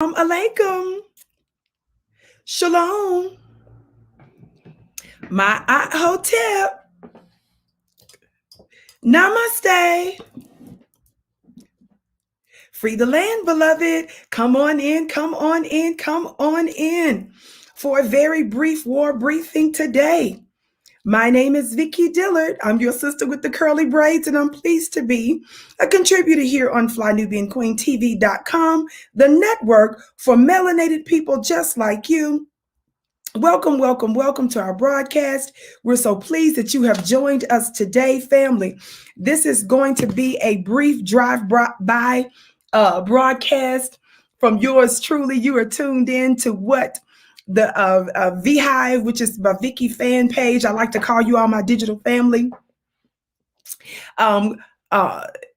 Alaikum. Shalom. My hotep. Namaste. Free the land, beloved. Come on in, come on in, come on in for a very brief war briefing today. My name is Vicki Dillard. I'm your sister with the curly braids, and I'm pleased to be a contributor here on FlyNubianQueenTV.com, the network for melanated people just like you. Welcome, welcome, welcome to our broadcast. We're so pleased that you have joined us today, family. This is going to be a brief drive-by broadcast from yours truly. You are tuned in to what the V-Hive, which is my Vicki fan page. I like to call you all my digital family.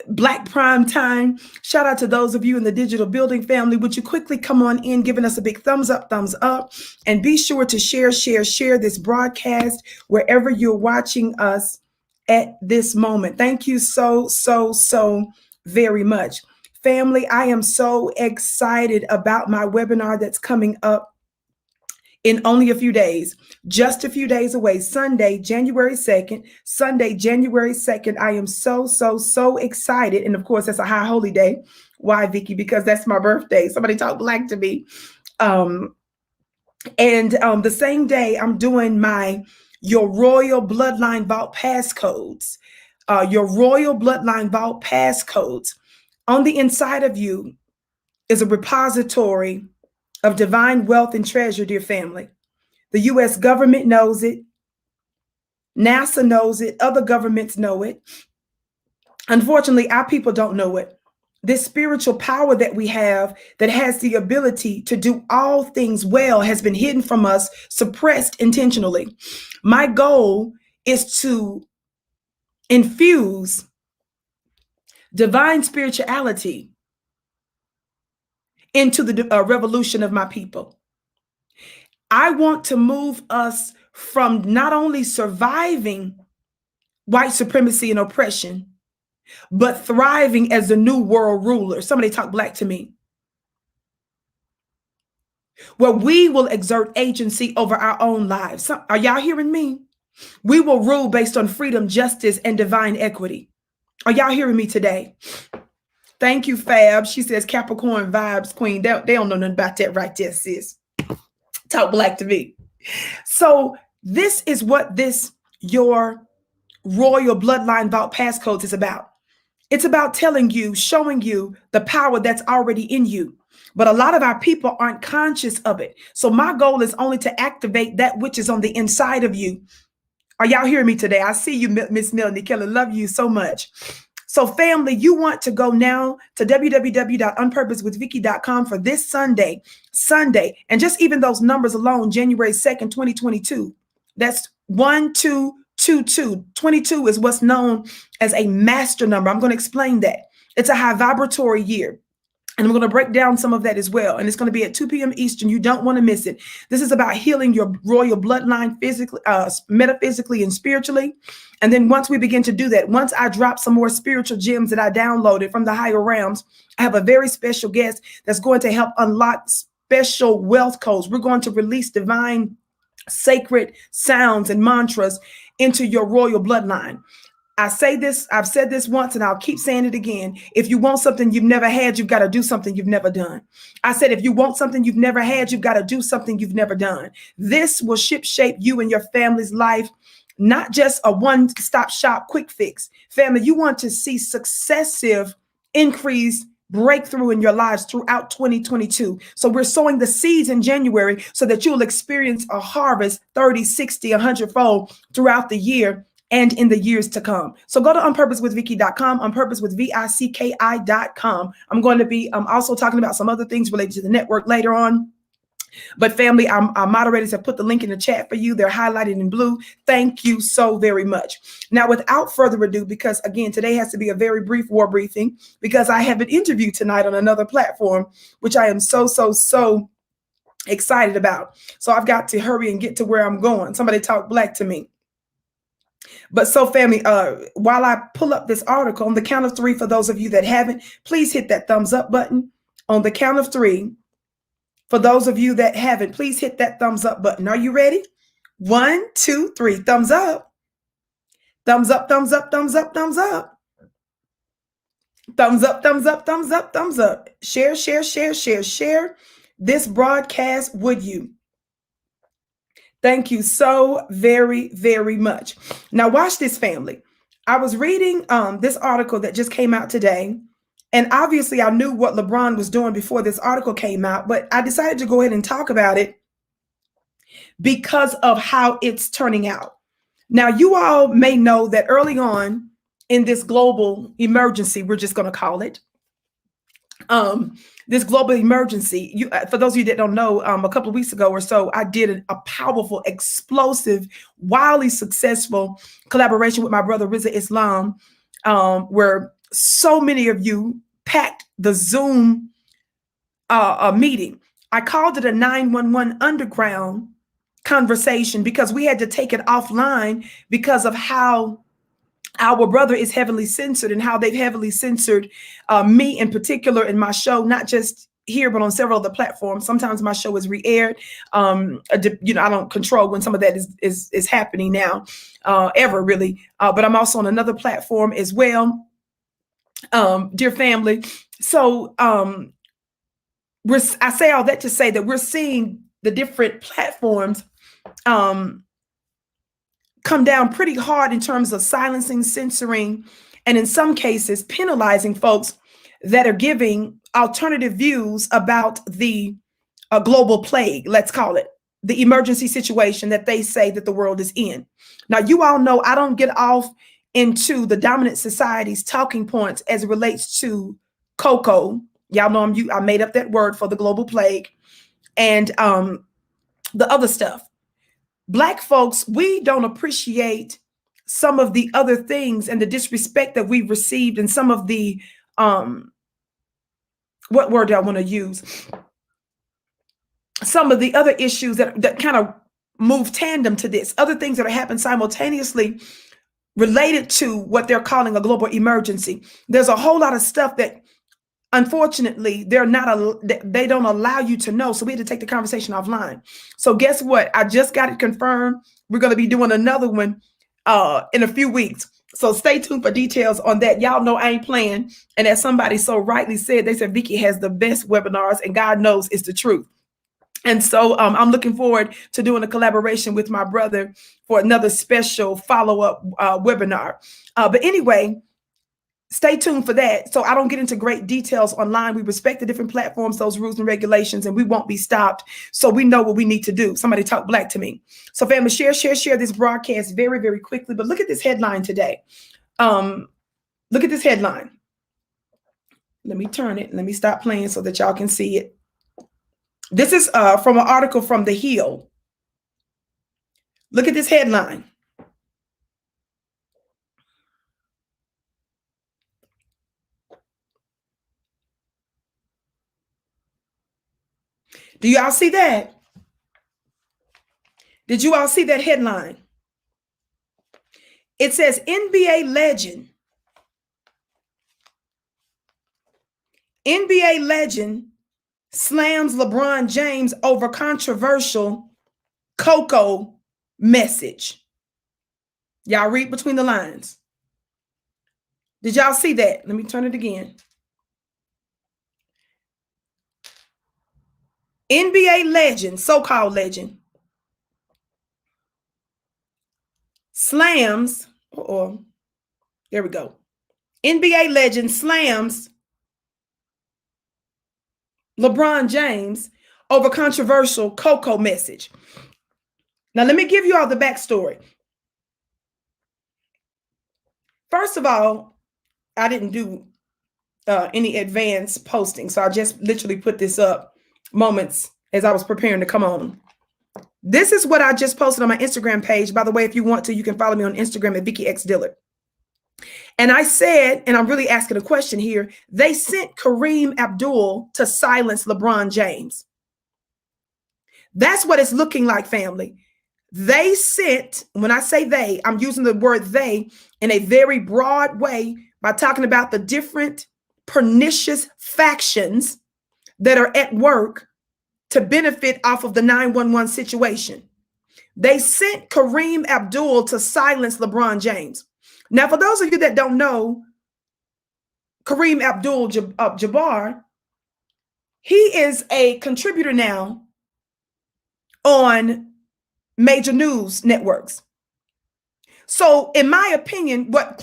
Black Prime Time. Shout out to those of you in the digital building family. Would you quickly come on in, giving us a big thumbs up, and be sure to share this broadcast wherever you're watching us at this moment. Thank you so very much. Family, I am so excited about my webinar that's coming up in only a few days, just a few days away, Sunday, January 2nd. I am so excited. And of course, that's a high holy day. Why, Vicki? Because that's my birthday. Somebody talk black to me. The same day, I'm doing your Royal Bloodline Vault passcodes. Your Royal Bloodline Vault passcodes. On the inside of you is a repository of divine wealth and treasure, dear family. The U.S. government knows it. NASA knows it. Other governments know it. Unfortunately, our people don't know it. This spiritual power that we have that has the ability to do all things well has been hidden from us, suppressed intentionally. My goal is to infuse divine spirituality into the revolution of my people. I want to move us from not only surviving white supremacy and oppression, but thriving as the new world ruler. Somebody talk black to me. Where we will exert agency over our own lives. Are y'all hearing me? We will rule based on freedom, justice, and divine equity. Are y'all hearing me today? Thank you, Fab. She says Capricorn vibes, Queen. They don't know nothing about that right there, sis. Talk black to me. So this is what your Royal Bloodline Vault passcodes is about. It's about telling you, showing you the power that's already in you. But a lot of our people aren't conscious of it. So my goal is only to activate that which is on the inside of you. Are y'all hearing me today? I see you, Miss Melanie Keller. Love you so much. So family, you want to go now to www.unpurposewithvicky.com for this Sunday, and just even those numbers alone, January 2nd, 2022. That's 1222. 22 is what's known as a master number. I'm going to explain that. It's a high vibratory year. And I'm going to break down some of that as well. And it's going to be at 2 p.m. Eastern. You don't want to miss it. This is about healing your royal bloodline physically, metaphysically, and spiritually. And then once we begin to do that, once I drop some more spiritual gems that I downloaded from the higher realms, I have a very special guest that's going to help unlock special wealth codes. We're going to release divine, sacred sounds and mantras into your royal bloodline. I've said this once and I'll keep saying it again. If you want something you've never had, you've got to do something you've never done. I said, if you want something you've never had, you've got to do something you've never done. This will shape you and your family's life, not just a one-stop shop quick fix. Family, you want to see successive increase breakthrough in your lives throughout 2022. So we're sowing the seeds in January so that you'll experience a harvest 30, 60, 100-fold throughout the year and in the years to come. So go to unpurposewithvicky.com, unpurposewithvicki.com. I'm going to be also talking about some other things related to the network later on. But family, our moderators have put the link in the chat for you. They're highlighted in blue. Thank you so very much. Now, without further ado, because again, today has to be a very brief war briefing because I have an interview tonight on another platform, which I am so excited about. So I've got to hurry and get to where I'm going. Somebody talk black to me. But so family, while I pull up this article, on the count of three, for those of you that haven't, please hit that thumbs up button. On the count of three, For those of you that haven't, please hit that thumbs up button. Are you ready? 1, 2, 3. Thumbs up. Thumbs up, thumbs up, thumbs up, thumbs up. Thumbs up, thumbs up, thumbs up, thumbs up. Share, share, share, share, share this broadcast with you. Thank you so very, very much. Now watch this, family. I was reading this article that just came out today. And obviously I knew what LeBron was doing before this article came out, but I decided to go ahead and talk about it because of how it's turning out. Now, you all may know that early on in this global emergency, we're just going to call it, this global emergency, for those of you that don't know, a couple of weeks ago or so, I did a powerful, explosive, wildly successful collaboration with my brother Rizza Islam, where so many of you packed the Zoom meeting. I called it a 911 underground conversation because we had to take it offline because of how our brother is heavily censored and how they've heavily censored me in particular in my show, not just here, but on several other platforms. Sometimes my show is re-aired. I don't control when some of that is happening now, ever really. But I'm also on another platform as well, dear family. So I say all that to say that we're seeing the different platforms come down pretty hard in terms of silencing, censoring, and in some cases penalizing folks that are giving alternative views about the global plague, let's call it, the emergency situation that they say that the world is in. Now, you all know I don't get off into the dominant society's talking points as it relates to cocoa. Y'all know I made up that word for the global plague and the other stuff. Black folks, we don't appreciate some of the other things and the disrespect that we've received and some of the, what word do I want to use? Some of the other issues that kind of move tandem to this, other things that are happening simultaneously related to what they're calling a global emergency. There's a whole lot of stuff that unfortunately, they don't allow you to know. So we had to take the conversation offline. So guess what? I just got it confirmed. We're going to be doing another one in a few weeks. So stay tuned for details on that. Y'all know I ain't playing. And as somebody so rightly said, they said Vicki has the best webinars and God knows it's the truth. And so I'm looking forward to doing a collaboration with my brother for another special follow-up webinar. But anyway, stay tuned for that. So I don't get into great details online. We respect the different platforms, those rules and regulations, and we won't be stopped. So we know what we need to do. Somebody talk black to me. So family, share this broadcast very, very quickly. But look at this headline today. Look at this headline. Let me turn it. Let me stop playing so that y'all can see it. This is from an article from The Hill. Look at this headline. Do y'all see that? Did you all see that headline? It says NBA legend slams LeBron James over controversial cocoa message. Y'all read between the lines. Did y'all see that? Let me turn it again. NBA legend, so-called legend, slams, there we go. NBA legend slams LeBron James over controversial cocoa message. Now, let me give you all the backstory. First of all, I didn't do any advanced posting, so I just literally put this up moments as I was preparing to come on. This is what I just posted on my Instagram page. By the way, if you want to, you can follow me on Instagram at Vicki X Dillard. And I said, and I'm really asking a question here, they sent Kareem Abdul to silence LeBron James. That's what it's looking like, family. They sent, when I say they, I'm using the word they in a very broad way by talking about the different pernicious factions that are at work to benefit off of the 911 situation. They sent Kareem Abdul to silence LeBron James. Now, for those of you that don't know, Kareem Abdul-Jabbar, he is a contributor now on major news networks. So in my opinion, what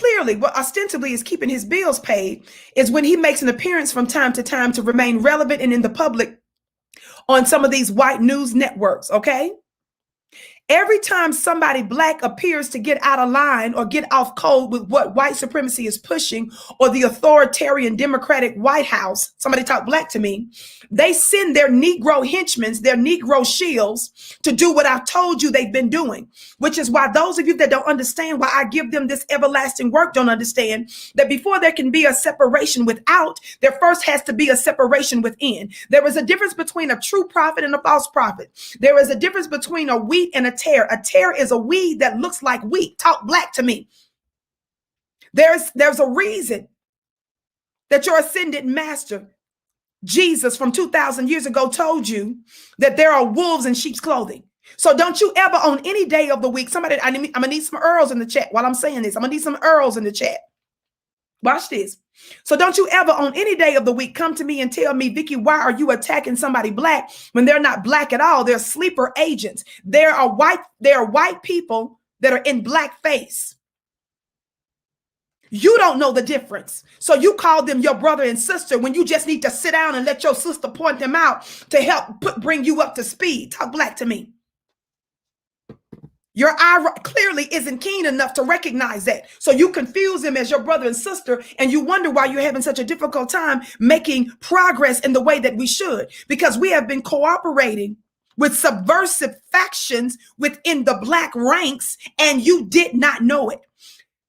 ostensibly is keeping his bills paid is when he makes an appearance from time to time to remain relevant and in the public on some of these white news networks, okay? Every time somebody Black appears to get out of line or get off code with what white supremacy is pushing, or the authoritarian Democratic White House, somebody talk Black to me, they send their Negro henchmen, their Negro shields, to do what I've told you they've been doing, which is why those of you that don't understand why I give them this everlasting work don't understand that before there can be a separation without, there first has to be a separation within. There is a difference between a true prophet and a false prophet. There is a difference between a wheat and a tear. A tear is a weed that looks like wheat. Talk Black to me. There's a reason that your ascended master, Jesus, from 2,000 years ago told you that there are wolves in sheep's clothing. So don't you ever on any day of the week, I'm gonna need some earls in the chat while I'm saying this. I'm gonna need some earls in the chat. Watch this. So don't you ever on any day of the week come to me and tell me, Vicki, why are you attacking somebody Black when they're not Black at all? They're sleeper agents. There are white people that are in blackface. You don't know the difference. So you call them your brother and sister when you just need to sit down and let your sister point them out to help bring you up to speed. Talk Black to me. Your eye clearly isn't keen enough to recognize that. So you confuse them as your brother and sister, and you wonder why you're having such a difficult time making progress in the way that we should, because we have been cooperating with subversive factions within the Black ranks, and you did not know it.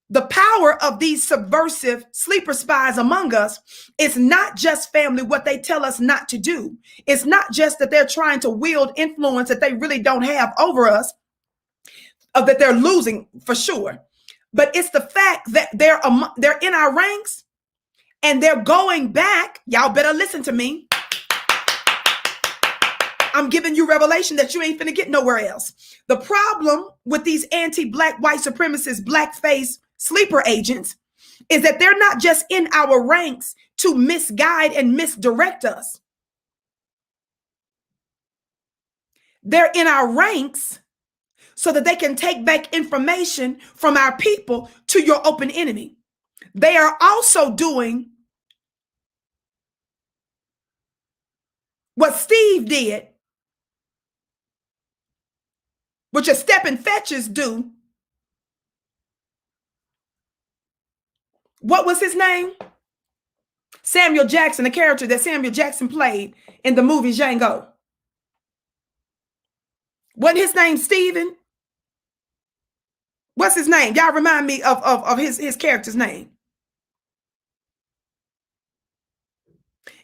The power of these subversive sleeper spies among us is not just, family, what they tell us not to do. It's not just that they're trying to wield influence that they really don't have over us, that they're losing for sure. But it's the fact that they're in our ranks and they're going back. Y'all better listen to me. I'm giving you revelation that you ain't finna get nowhere else. The problem with these anti-Black white supremacist blackface sleeper agents is that they're not just in our ranks to misguide and misdirect us. They're in our ranks so that they can take back information from our people to your open enemy. They are also doing what Steve did, what your stepping fetches do. What was his name? Samuel Jackson, the character that Samuel Jackson played in the movie Django. Wasn't his name Steven? What's his name? Y'all remind me of his character's name.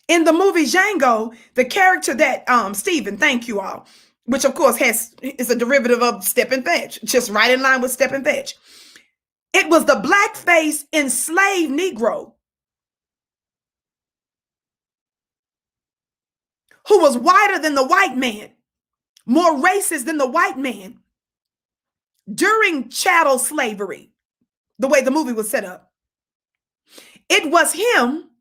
In the movie Django, the character that Steven, thank you all, which of course is a derivative of Step and Fetch, just right in line with Step and Fetch. It was the blackface enslaved Negro who was whiter than the white man, more racist than the white man during chattel slavery, the way the movie was set up. It was him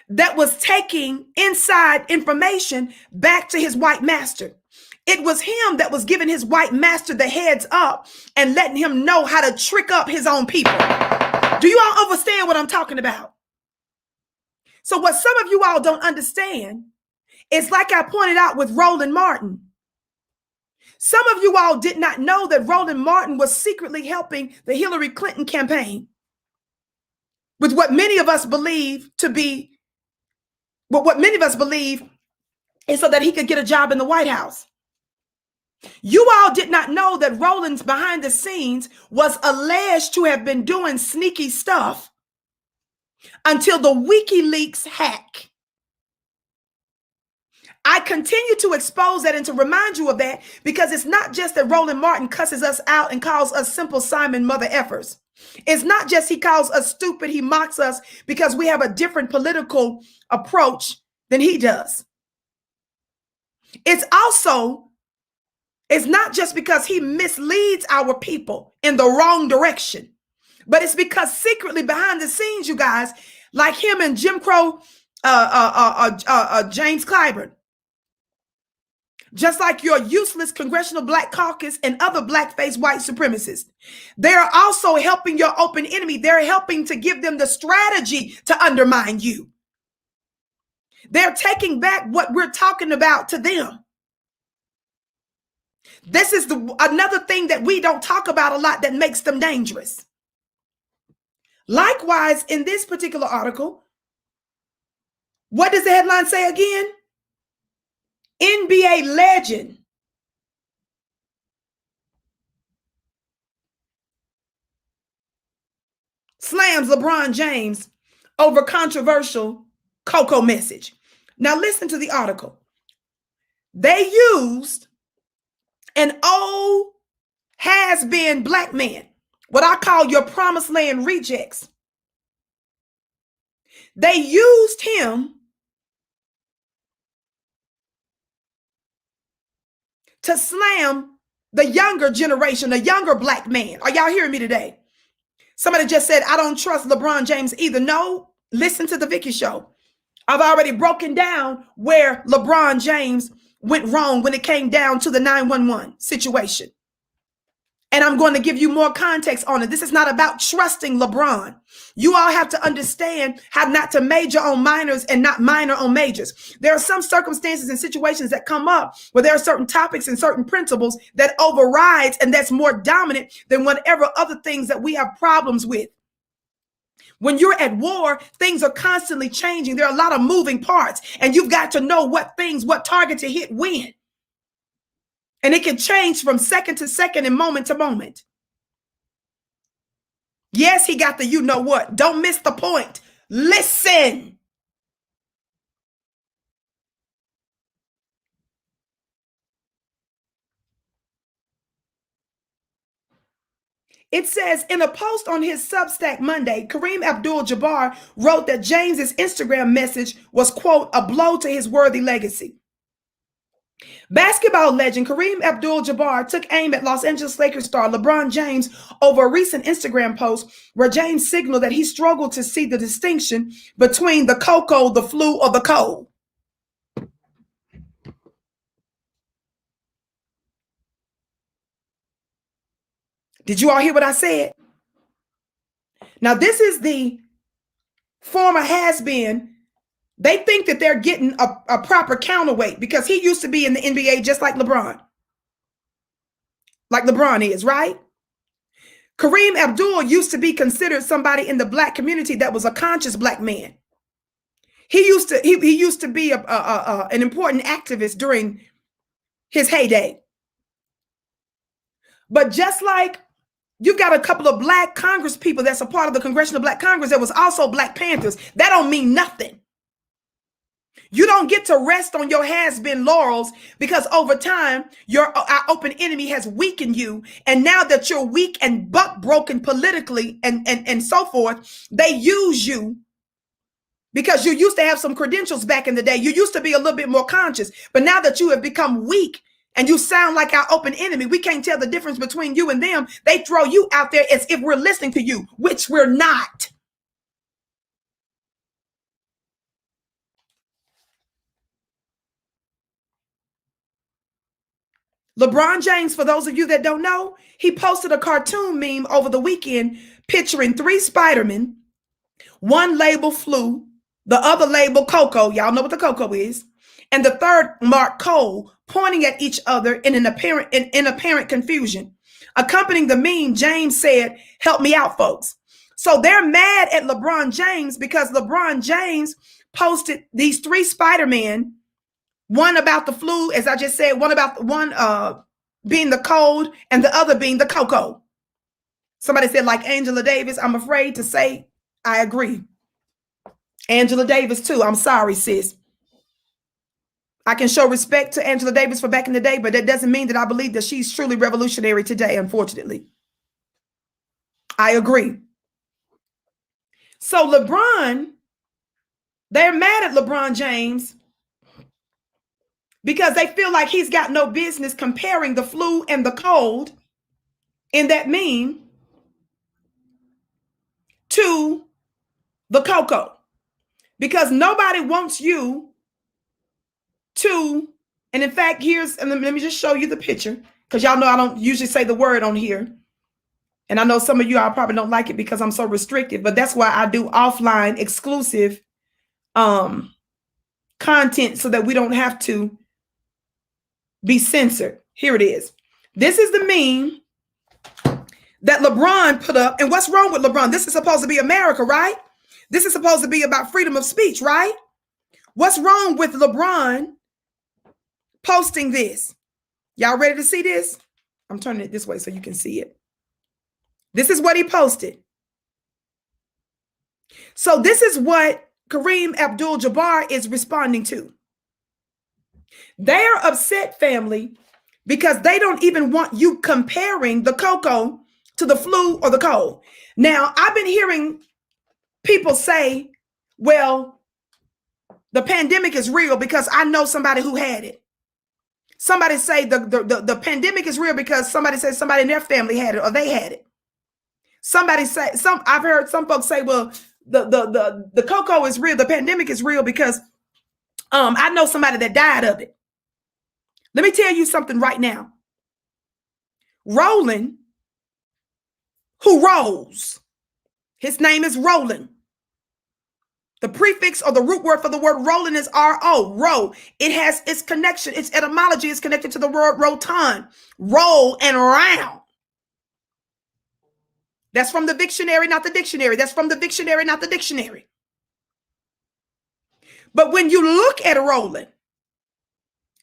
that was taking inside information back to his white master. It was him that was giving his white master the heads up and letting him know how to trick up his own people. Do you all understand what I'm talking about? So what some of you all don't understand is, like I pointed out with Roland Martin, some of you all did not know that Roland Martin was secretly helping the Hillary Clinton campaign with what many of us believe to be, what many of us believe is so that he could get a job in the White House. You all did not know that Roland's behind the scenes was alleged to have been doing sneaky stuff until the WikiLeaks hack. I continue to expose that and to remind you of that, because it's not just that Roland Martin cusses us out and calls us simple Simon mother effers. It's not just he calls us stupid, he mocks us because we have a different political approach than he does. It's also, it's not just because he misleads our people in the wrong direction, but it's because secretly behind the scenes, you guys, like him and Jim Crow, James Clyburn, just like your useless Congressional Black Caucus and other black-faced white supremacists. They're also helping your open enemy. They're helping to give them the strategy to undermine you. They're taking back what we're talking about to them. This is another thing that we don't talk about a lot that makes them dangerous. Likewise, in this particular article, what does the headline say again? NBA legend slams LeBron James over controversial Coco message. Now listen to the article. They used an old has-been black man, what I call your promised land rejects. They used him to slam the younger generation, the younger black man. Are y'all hearing me today? Somebody just said, I don't trust LeBron James either. No, listen to the Vicki show. I've already broken down where LeBron James went wrong when it came down to the 911 situation. And I'm going to give you more context on it. This is not about trusting LeBron. You all have to understand how not to major on minors and not minor on majors. There are some circumstances and situations that come up where there are certain topics and certain principles that overrides and that's more dominant than whatever other things that we have problems with. When you're at war, things are constantly changing. There are a lot of moving parts, and you've got to know what target to hit when. And it can change from second to second and moment to moment. Yes, he got the you know what. Don't miss the point. Listen. It says in a post on his Substack Monday, Kareem Abdul-Jabbar wrote that James's Instagram message was, quote, a blow to his worthy legacy. Basketball legend Kareem Abdul-Jabbar took aim at Los Angeles Lakers star LeBron James over a recent Instagram post where James signaled that he struggled to see the distinction between the cocoa, the flu, or the cold. Did you all hear what I said? Now, this is the former has-been. They think that they're getting a proper counterweight because he used to be in the NBA just like LeBron. Like LeBron is, right? Kareem Abdul used to be considered somebody in the black community that was a conscious black man. He used to be an important activist during his heyday. But just like you've got a couple of black Congress people that's a part of the Congressional Black Congress that was also Black Panthers, that don't mean nothing. You don't get to rest on your has-been laurels because over time, our open enemy has weakened you. And now that you're weak and buck-broken politically and so forth, they use you because you used to have some credentials back in the day. You used to be a little bit more conscious. But now that you have become weak and you sound like our open enemy, we can't tell the difference between you and them. They throw you out there as if we're listening to you, which we're not. LeBron James, for those of you that don't know, he posted a cartoon meme over the weekend picturing 3 Spider-Men, one labeled flu, the other labeled cocoa, y'all know what the cocoa is, and the third marked cold, pointing at each other in apparent confusion. Accompanying the meme, James said, "Help me out, folks." So they're mad at LeBron James because LeBron James posted these 3 Spider-Men, one about the flu, as I just said, one being the cold and the other being the cocoa. Somebody said, like Angela Davis. I'm afraid to say I agree. Angela Davis too. I'm sorry, sis. I can show respect to Angela Davis for back in the day, but that doesn't mean that I believe that she's truly revolutionary today, unfortunately. I agree. So LeBron, they're mad at LeBron James because they feel like he's got no business comparing the flu and the cold in that meme to the cocoa, because nobody wants you to, and in fact, and let me just show you the picture, because y'all know I don't usually say the word on here. And I know some of you, I probably don't like it because I'm so restricted, but that's why I do offline exclusive content so that we don't have to be censored. Here it is. This is the meme that LeBron put up. And what's wrong with LeBron? This is supposed to be America, right? This is supposed to be about freedom of speech, right? What's wrong with LeBron posting this? Y'all ready to see this? I'm turning it this way so you can see it. This is what he posted. So this is what Kareem Abdul-Jabbar is responding to. They are upset, family, because they don't even want you comparing the cocoa to the flu or the cold. Now, I've been hearing people say, well, the pandemic is real because I know somebody who had it. Somebody say the pandemic is real because somebody said somebody in their family had it or they had it. Somebody say, I've heard some folks say, well, the cocoa is real, the pandemic is real because I know somebody that died of it. Let me tell you something right now. Roland, who rose, his name is Roland. The prefix or the root word for the word Roland is R-O, row. It has its connection, its etymology is connected to the word rotan, roll and round. That's from the dictionary, not the dictionary. That's from the dictionary, not the dictionary. But when you look at Roland,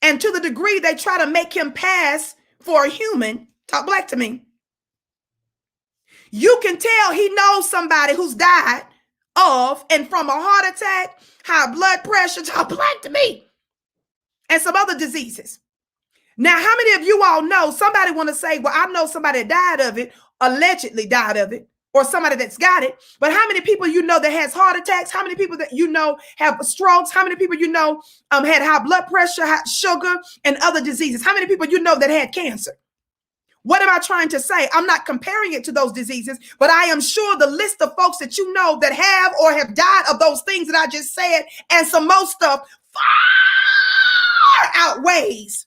and to the degree they try to make him pass for a human, talk black to me, you can tell he knows somebody who's died of and from a heart attack, high blood pressure, talk black to me, and some other diseases. Now, how many of you all know somebody want to say, well, I know somebody that died of it, allegedly died of it, or somebody that's got it, but how many people you know that has heart attacks? How many people that you know have strokes? How many people you know had high blood pressure, high sugar, and other diseases? How many people you know that had cancer? What am I trying to say? I'm not comparing it to those diseases, but I am sure the list of folks that you know that have or have died of those things that I just said and some more stuff far outweighs.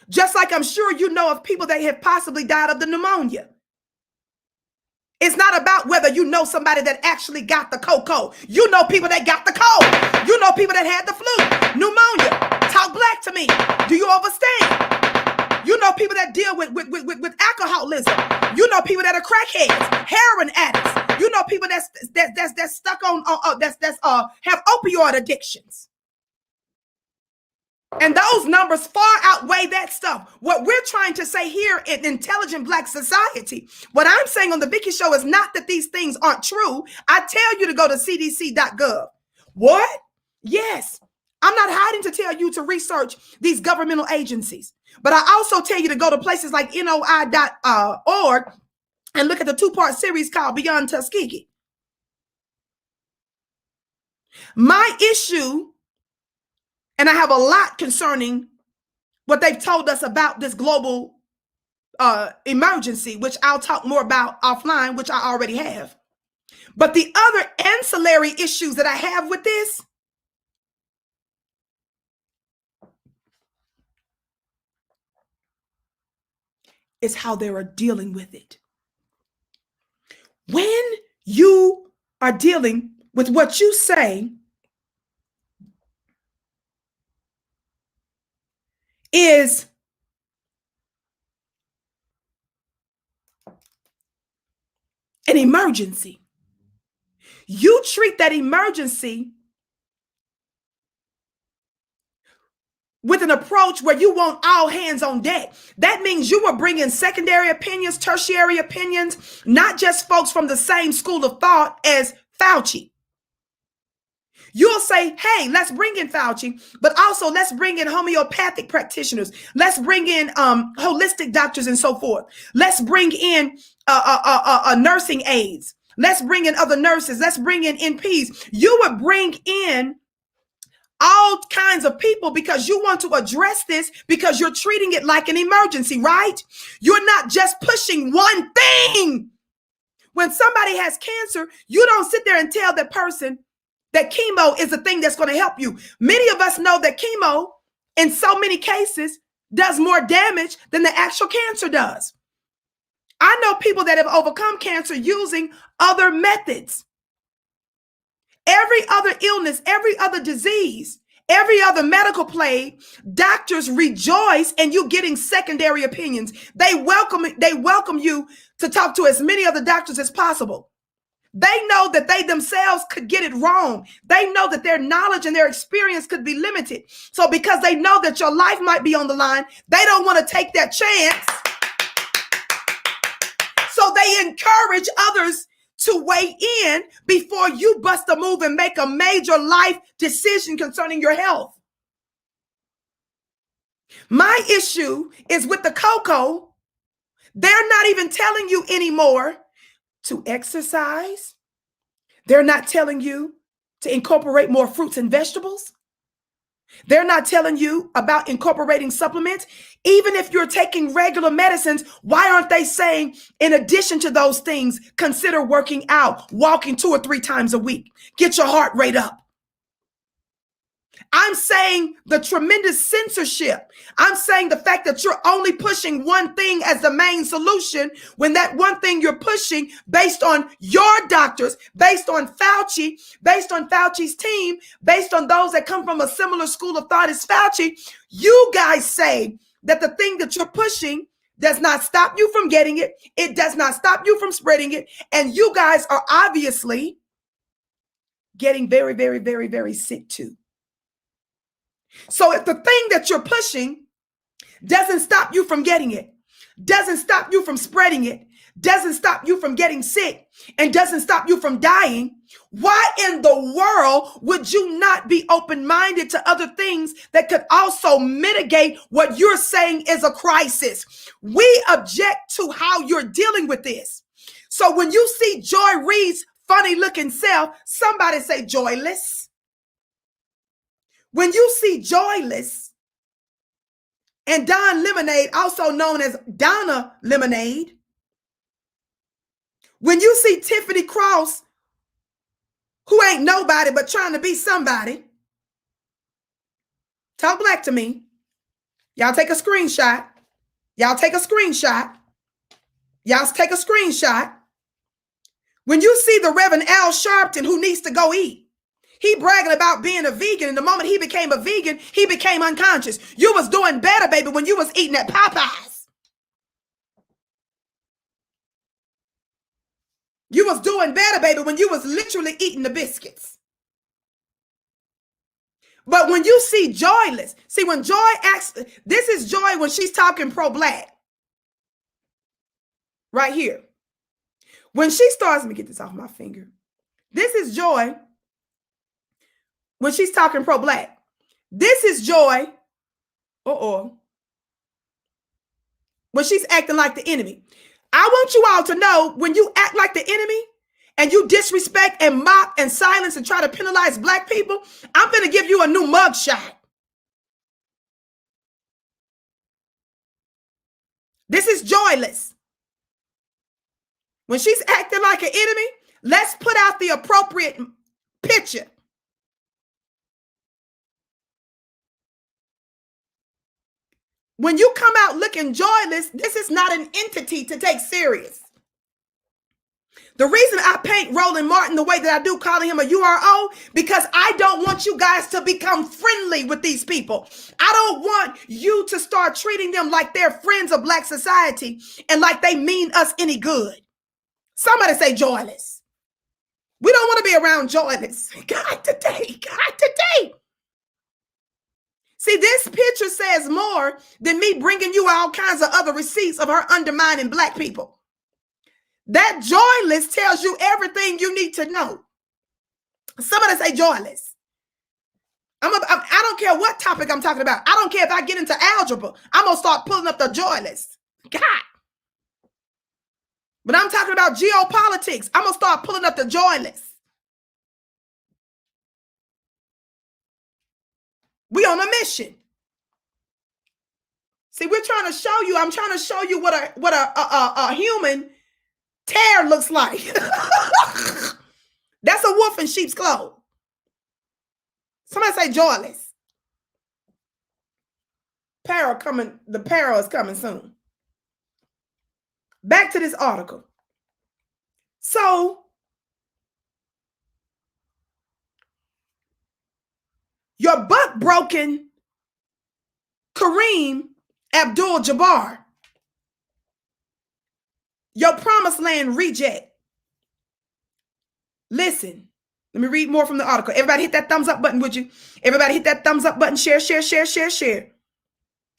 Just like I'm sure you know of people that have possibly died of the pneumonia. It's not about whether you know somebody that actually got the cocoa. You know people that got the cold. You know people that had the flu, pneumonia. Talk black to me. Do you understand? You know people that deal with alcoholism. You know people that are crackheads, heroin addicts. You know people that's stuck on have opioid addictions. And those numbers far outweigh that stuff. What we're trying to say here in intelligent black society, what I'm saying on the Vicki show is not that these things aren't true. I tell you to go to cdc.gov. What? Yes. I'm not hiding to tell you to research these governmental agencies, but I also tell you to go to places like noi.org and look at the 2-part series called Beyond Tuskegee. My issue, and I have a lot concerning what they've told us about this global emergency, which I'll talk more about offline, which I already have. But the other ancillary issues that I have with this is how they are dealing with it. When you are dealing with what you say is an emergency, you treat that emergency with an approach where you want all hands on deck. That means you are bringing secondary opinions, tertiary opinions, not just folks from the same school of thought as Fauci. You'll say, hey, let's bring in Fauci, but also let's bring in homeopathic practitioners. Let's bring in holistic doctors and so forth. Let's bring in nursing aides. Let's bring in other nurses. Let's bring in NPs. You would bring in all kinds of people because you want to address this because you're treating it like an emergency, right? You're not just pushing one thing. When somebody has cancer, you don't sit there and tell that person that chemo is the thing that's going to help you. Many of us know that chemo, in so many cases, does more damage than the actual cancer does. I know people that have overcome cancer using other methods. Every other illness, every other disease, every other medical plague, doctors rejoice in you getting secondary opinions. They welcome you to talk to as many other doctors as possible. They know that they themselves could get it wrong. They know that their knowledge and their experience could be limited. So because they know that your life might be on the line, they don't want to take that chance. So they encourage others to weigh in before you bust a move and make a major life decision concerning your health. My issue is with the cocoa. They're not even telling you anymore to exercise. They're not telling you to incorporate more fruits and vegetables. They're not telling you about incorporating supplements. Even if you're taking regular medicines, why aren't they saying, in addition to those things, consider working out, walking 2 or 3 times a week, get your heart rate up? I'm saying the tremendous censorship. I'm saying the fact that you're only pushing one thing as the main solution when that one thing you're pushing based on your doctors, based on Fauci, based on Fauci's team, based on those that come from a similar school of thought as Fauci, you guys say that the thing that you're pushing does not stop you from getting it. It does not stop you from spreading it. And you guys are obviously getting very, very, very, very sick too. So if the thing that you're pushing doesn't stop you from getting it, doesn't stop you from spreading it, doesn't stop you from getting sick, and doesn't stop you from dying, why in the world would you not be open-minded to other things that could also mitigate what you're saying is a crisis? We object to how you're dealing with this. So when you see Joy Reid's funny looking self, somebody say joyless. When you see Joyless and Don Lemonade, also known as Donna Lemonade, when you see Tiffany Cross, who ain't nobody but trying to be somebody, talk black to me. Y'all take a screenshot. Y'all take a screenshot. Y'all take a screenshot. When you see the Reverend Al Sharpton, who needs to go eat, he bragging about being a vegan, and the moment he became a vegan, he became unconscious. You was doing better, baby, when you was eating at Popeyes. You was doing better, baby, when you was literally eating the biscuits. But when you see Joyless, see when Joy acts, this is Joy when she's talking pro-black. Right here. When she starts, let me get this off my finger. This is Joy when she's talking pro-black. This is Joy, when she's acting like the enemy. I want you all to know, when you act like the enemy and you disrespect and mock and silence and try to penalize black people, I'm going to give you a new mugshot. This is Joyless. When she's acting like an enemy, let's put out the appropriate picture. When you come out looking joyless, this is not an entity to take serious. The reason I paint Roland Martin the way that I do, calling him a URO, because I don't want you guys to become friendly with these people. I don't want you to start treating them like they're friends of black society and like they mean us any good. Somebody say joyless. We don't want to be around joyless. God today, God today. See, this picture says more than me bringing you all kinds of other receipts of her undermining black people. That joyless tells you everything you need to know. Somebody say joyless. I don't care what topic I'm talking about. I don't care if I get into algebra. I'm going to start pulling up the joyless. God. But I'm talking about geopolitics. I'm going to start pulling up the joyless. We on a mission. See, we're trying to show you, I'm trying to show you what a human tear looks like. That's a wolf in sheep's clothes. Somebody say joyless. The peril is coming soon. Back to this article. So, your butt broken Kareem Abdul-Jabbar, your promised land reject. Listen, let me read more from the article. Everybody hit that thumbs up button, would you? Everybody hit that thumbs up button. Share, share, share, share, share.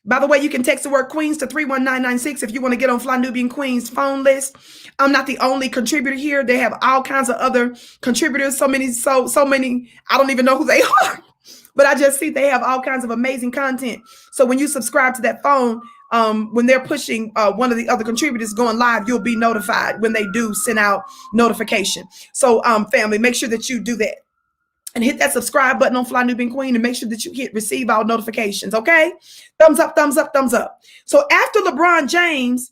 By the way, you can text the word Queens to 31996 if you want to get on Fly Nubian Queens phone list. I'm not the only contributor here. They have all kinds of other contributors. So many, I don't even know who they are. But I just see they have all kinds of amazing content. So when you subscribe to that phone, when they're pushing one of the other contributors going live, you'll be notified when they do send out notification. So family, make sure that you do that. And hit that subscribe button on Fly Nubian Queen and make sure that you hit receive all notifications, okay? Thumbs up, thumbs up, thumbs up. So after LeBron James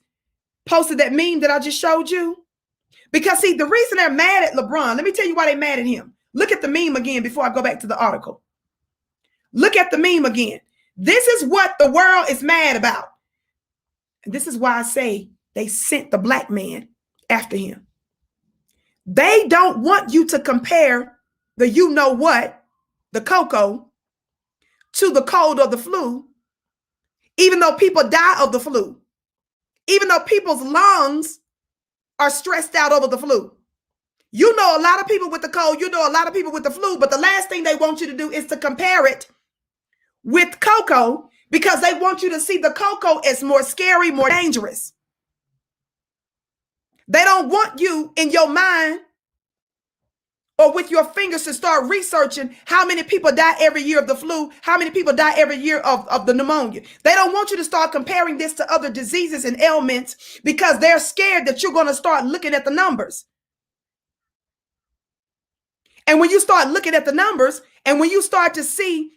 posted that meme that I just showed you, because see, the reason they're mad at LeBron, let me tell you why they're mad at him. Look at the meme again before I go back to the article. Look at the meme again. This is what the world is mad about. And this is why I say they sent the black man after him. They don't want you to compare the you know what, the cocoa, to the cold or the flu, even though people die of the flu, even though people's lungs are stressed out over the flu. You know a lot of people with the cold, you know a lot of people with the flu, but the last thing they want you to do is to compare it with cocoa because they want you to see the cocoa as more scary, more dangerous. They don't want you in your mind or with your fingers to start researching how many people die every year of the flu, how many people die every year of the pneumonia. They don't want you to start comparing this to other diseases and ailments because they're scared that you're going to start looking at the numbers. And when you start looking at the numbers and when you start to see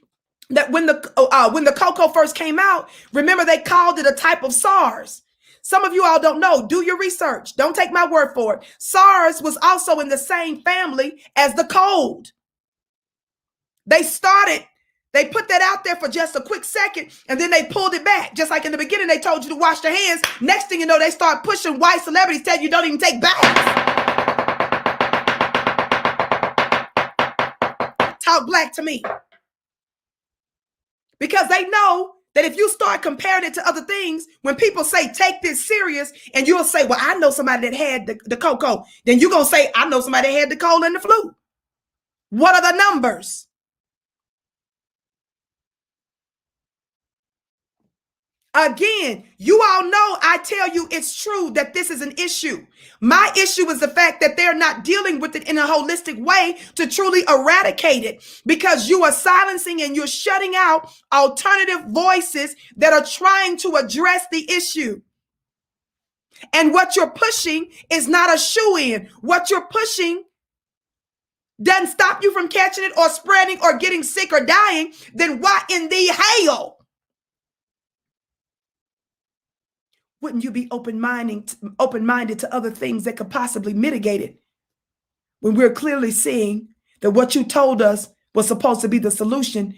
that when the cocoa first came out, remember they called it a type of SARS. Some of you all don't know. Do your research. Don't take my word for it. SARS was also in the same family as the cold. They put that out there for just a quick second, and then they pulled it back. Just like in the beginning, they told you to wash your hands. Next thing you know, they start pushing white celebrities, tell you don't even take baths. Talk black to me. Because they know that if you start comparing it to other things, when people say, take this serious, and you'll say, well, I know somebody that had the cocoa, then you're going to say, I know somebody that had the cold and the flu. What are the numbers? Again, you all know I tell you it's true that this is an issue. My issue is the fact that they're not dealing with it in a holistic way to truly eradicate it because you are silencing and you're shutting out alternative voices that are trying to address the issue. And what you're pushing is not a shoe-in. What you're pushing doesn't stop you from catching it or spreading or getting sick or dying. Then why in the hell wouldn't you be open-minded to other things that could possibly mitigate it when we're clearly seeing that what you told us was supposed to be the solution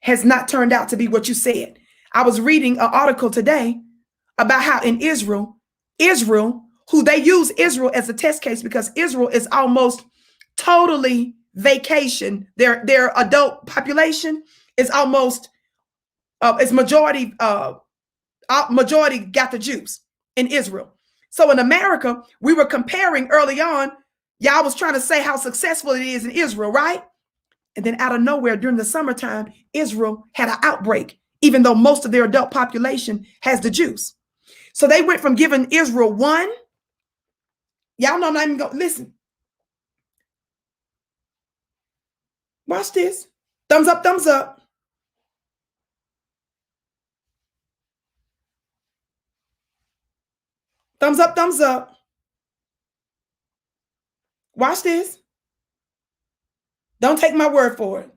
has not turned out to be what you said? I was reading an article today about how in Israel, who they use Israel as a test case because Israel is almost totally vacation. Their adult population is almost, it's majority got the juice in Israel. So in America, we were comparing early on. Y'all was trying to say how successful it is in Israel, right? And then out of nowhere during the summertime, Israel had an outbreak, even though most of their adult population has the juice. So they went from giving Israel one. Y'all know I'm not even going to listen. Watch this. Thumbs up, thumbs up. Thumbs up, thumbs up. Watch this. Don't take my word for it.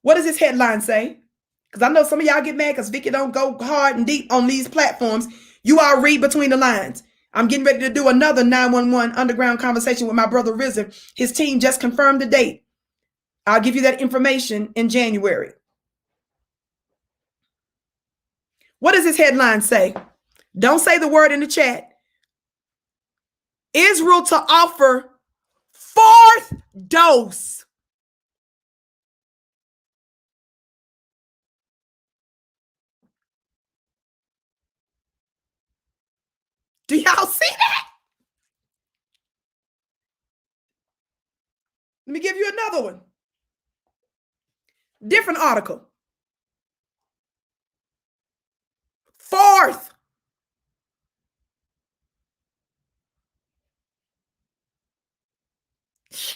What does this headline say? Because I know some of y'all get mad because Vicki don't go hard and deep on these platforms. You all read between the lines. I'm getting ready to do another 911 underground conversation with my brother RZA. His team just confirmed the date. I'll give you that information in January. What does this headline say? Don't say the word in the chat. Israel to offer fourth dose. Do y'all see that? Let me give you another one. Different article. Fourth.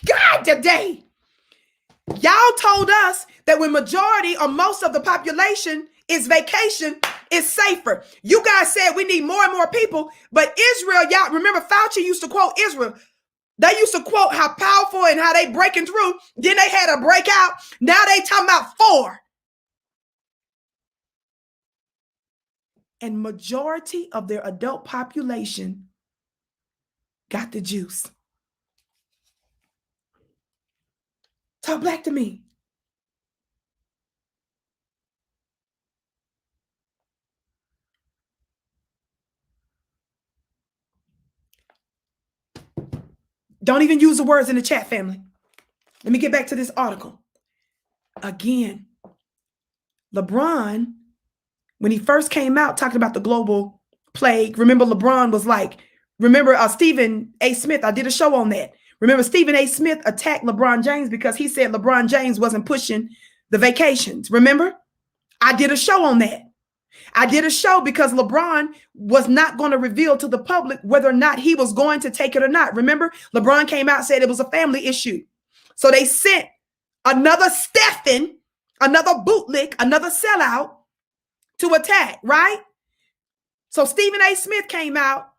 God, today. Y'all told us that when majority or most of the population is vacation, it's safer. You guys said we need more and more people, but Israel, y'all remember Fauci used to quote Israel. They used to quote how powerful and how they breaking through. Then they had a breakout. Now they talking about 4. And majority of their adult population got the juice. Talk black to me. Don't even use the words in the chat, family. Let me get back to this article. Again, LeBron, when he first came out talking about the global plague, remember LeBron was like, remember Stephen A. Smith, I did a show on that. Remember Stephen A. Smith attacked LeBron James because he said LeBron James wasn't pushing the vacations. Remember? I did a show on that. I did a show because LeBron was not going to reveal to the public whether or not he was going to take it or not. Remember, LeBron came out and said it was a family issue. So they sent another Stephen, another bootlick, another sellout to attack, right? So Stephen A. Smith came out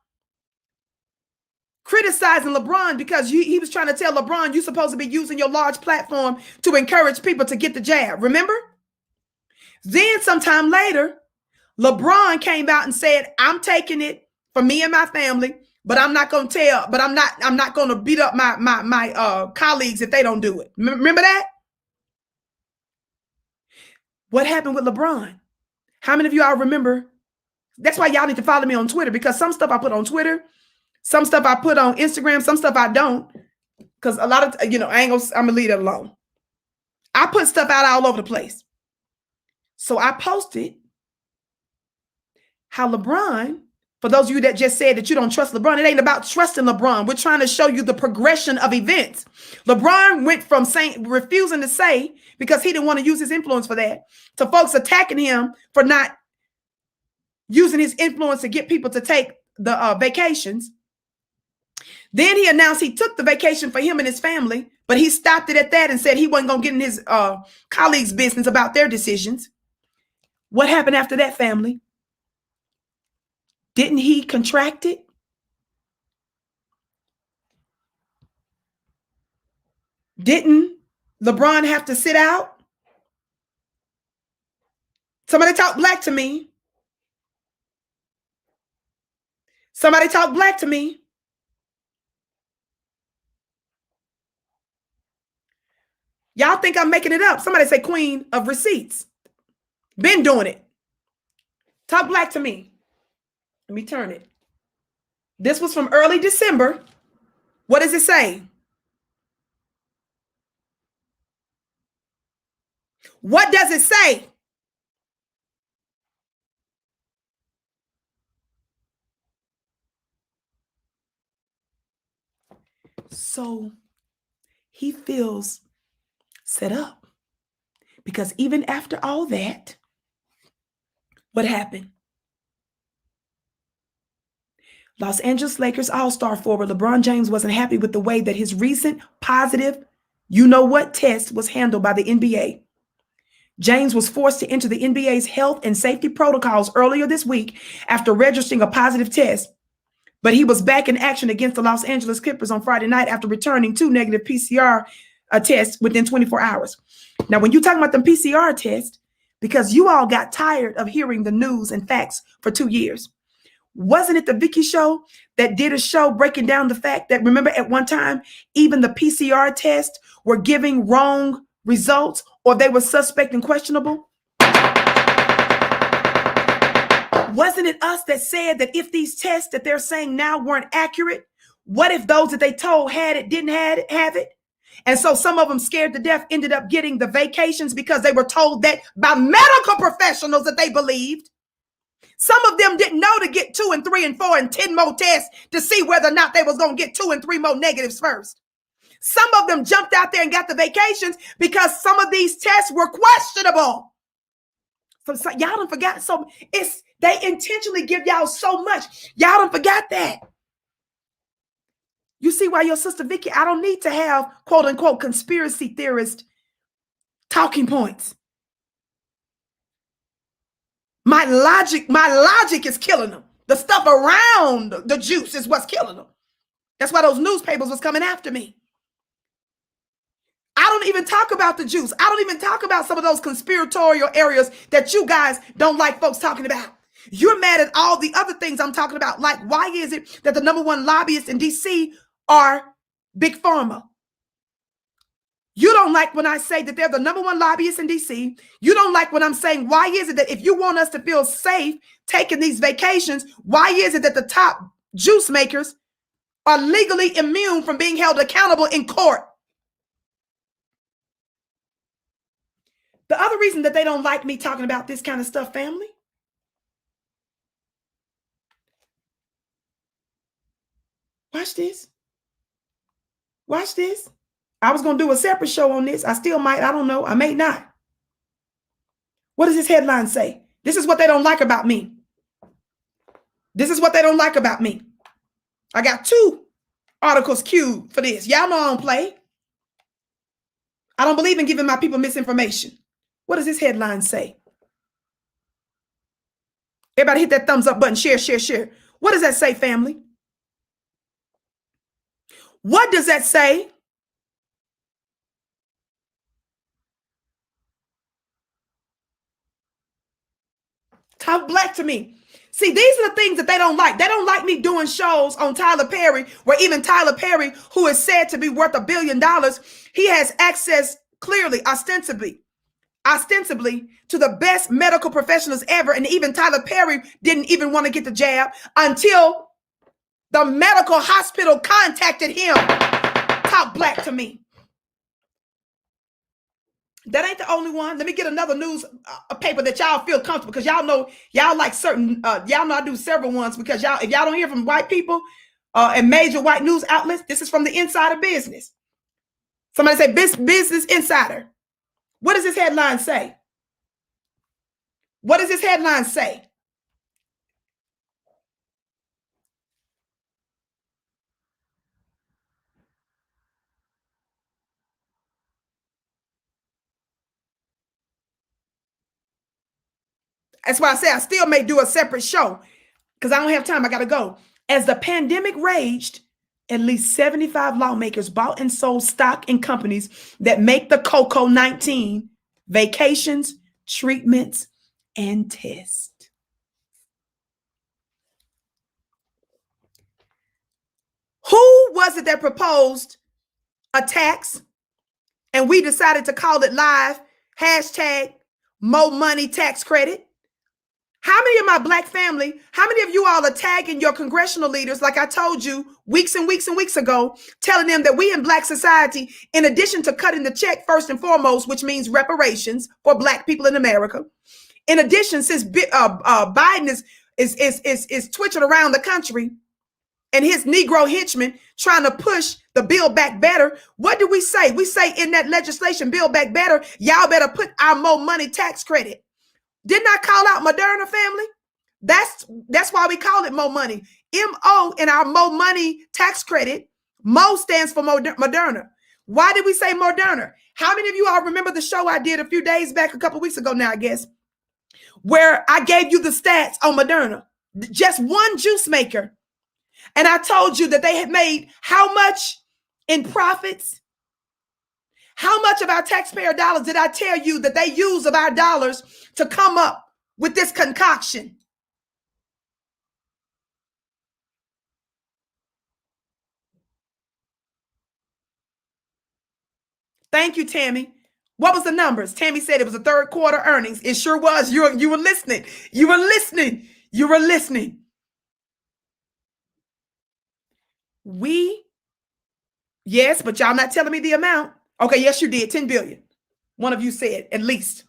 criticizing LeBron because he was trying to tell LeBron you're supposed to be using your large platform to encourage people to get the jab. Remember? Then sometime later, LeBron came out and said, I'm taking it for me and my family, but I'm not going to tell, but I'm not going to beat up my colleagues if they don't do it. Remember that? What happened with LeBron? How many of y'all remember? That's why y'all need to follow me on Twitter, because some stuff I put on Twitter, some stuff I put on Instagram, some stuff I don't, because a lot of, I'm going to leave that alone. I put stuff out all over the place. So I posted how LeBron, for those of you that just said that you don't trust LeBron, it ain't about trusting LeBron. We're trying to show you the progression of events. LeBron went from refusing to say, because he didn't want to use his influence for that, to folks attacking him for not using his influence to get people to take the vacations. Then he announced he took the vacation for him and his family, but he stopped it at that and said he wasn't going to get in his colleagues' business about their decisions. What happened after that, family? Didn't he contract it? Didn't LeBron have to sit out? Somebody talk black to me. Somebody talk black to me. Y'all think I'm making it up. Somebody say queen of receipts. Been doing it. Talk black to me. Let me turn it. This was from early December. What does it say? What does it say? So he feels set up, because even after all that, what happened? Los Angeles Lakers all-star forward LeBron James wasn't happy with the way that his recent positive, test was handled by the NBA. James was forced to enter the NBA's health and safety protocols earlier this week after registering a positive test, but he was back in action against the Los Angeles Clippers on Friday night after returning 2 negative PCR tests within 24 hours. Now, when you talking about them PCR tests, because you all got tired of hearing the news and facts for 2 years. Wasn't it the Vicki show that did a show breaking down the fact that, remember, at one time, even the PCR tests were giving wrong results, or they were suspect and questionable? Wasn't it us that said that if these tests that they're saying now weren't accurate, what if those that they told had it didn't have it? And so some of them, scared to death, ended up getting the vacations because they were told that by medical professionals that they believed. Some of them didn't know to get 2 and 3 and 4 and 10 more tests to see whether or not they was going to get 2 and 3 more negatives first. Some of them jumped out there and got the vacations because some of these tests were questionable. So y'all done forgot. So they intentionally give y'all so much. Y'all done forgot that. You see why your sister Vicki, I don't need to have quote unquote conspiracy theorist talking points. My logic is killing them. The stuff around the juice is what's killing them. That's why those newspapers was coming after me. I don't even talk about the juice. I don't even talk about some of those conspiratorial areas that you guys don't like folks talking about. You're mad at all the other things I'm talking about. Like, why is it that the #1 lobbyists in DC are Big Pharma? You don't like when I say that they're the #1 lobbyists in DC. You don't like when I'm saying, why is it that if you want us to feel safe taking these vacations, why is it that the top juice makers are legally immune from being held accountable in court? The other reason that they don't like me talking about this kind of stuff, family, watch this. Watch this. I was going to do a separate show on this. I still might. I don't know. I may not. What does this headline say? This is what they don't like about me. This is what they don't like about me. I got 2 articles queued for this. Y'all know I don't play. I don't believe in giving my people misinformation. What does this headline say? Everybody hit that thumbs up button. Share, share, share. What does that say, family? What does that say? Talk black to me. See, these are the things that they don't like. They don't like me doing shows on Tyler Perry, where even Tyler Perry, who is said to be worth $1 billion, he has access clearly, ostensibly to the best medical professionals ever. And even Tyler Perry didn't even want to get the jab until the medical hospital contacted him. Talk black to me. That ain't the only one. Let me get another news paper that y'all feel comfortable, because y'all know y'all like certain y'all know I do several ones, because y'all, if y'all don't hear from white people and major white news outlets, this is from the Insider Business. Somebody say Business Insider. What does this headline say? What does this headline say? That's why I say I still may do a separate show, because I don't have time. I got to go. As the pandemic raged, at least 75 lawmakers bought and sold stock in companies that make the COVID-19 vacations, treatments, and tests. Who was it that proposed a tax and we decided to call it live, hashtag Mo Money Tax Credit? How many of my black family, how many of you all are tagging your congressional leaders, like I told you weeks and weeks and weeks ago, telling them that we in black society, in addition to cutting the check first and foremost, which means reparations for black people in America, in addition, since Biden is twitching around the country and his Negro henchmen trying to push the Build Back Better, what do we say? We say in that legislation, Build Back Better, y'all better put our Mo Money tax credit. Didn't I call out Moderna, family? That's why we call it Mo Money. M-O in our Mo Money tax credit. Mo stands for Moderna. Why did we say Moderna? How many of you all remember the show I did a few days back, a couple weeks ago now, I guess, where I gave you the stats on Moderna? Just one juice maker. And I told you that they had made how much in profits? How much of our taxpayer dollars did I tell you that they use of our dollars to come up with this concoction? Thank you, Tammy. What was the numbers? Tammy said it was a third quarter earnings. It sure was. You were listening. You were listening. You were listening. Yes, but y'all not telling me the amount. Okay, yes, you did. 10 billion. One of you said at least.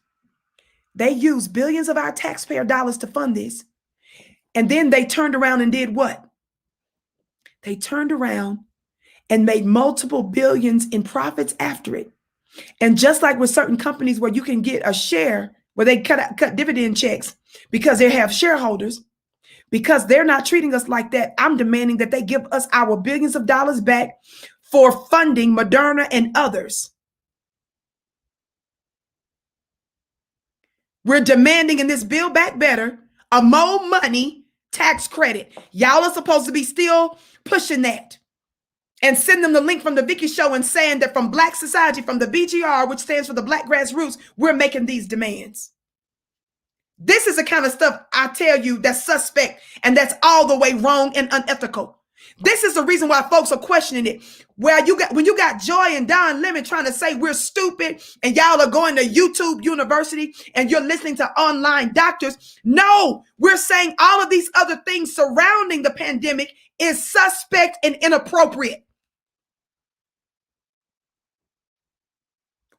They used billions of our taxpayer dollars to fund this. And then they turned around and did what? They turned around and made multiple billions in profits after it. And just like with certain companies where you can get a share, where they cut dividend checks because they have shareholders, because they're not treating us like that, I'm demanding that they give us our billions of dollars back for funding Moderna and others. We're demanding in this Build Back Better a more money tax credit. Y'all are supposed to be still pushing that. And send them the link from the Vicki show and saying that from Black Society, from the BGR, which stands for the Black Grassroots, we're making these demands. This is the kind of stuff I tell you that's suspect and that's all the way wrong and unethical. This is the reason why folks are questioning it. When you got Joy and Don Lemon trying to say we're stupid and y'all are going to YouTube University and you're listening to online doctors. No, we're saying all of these other things surrounding the pandemic is suspect and inappropriate.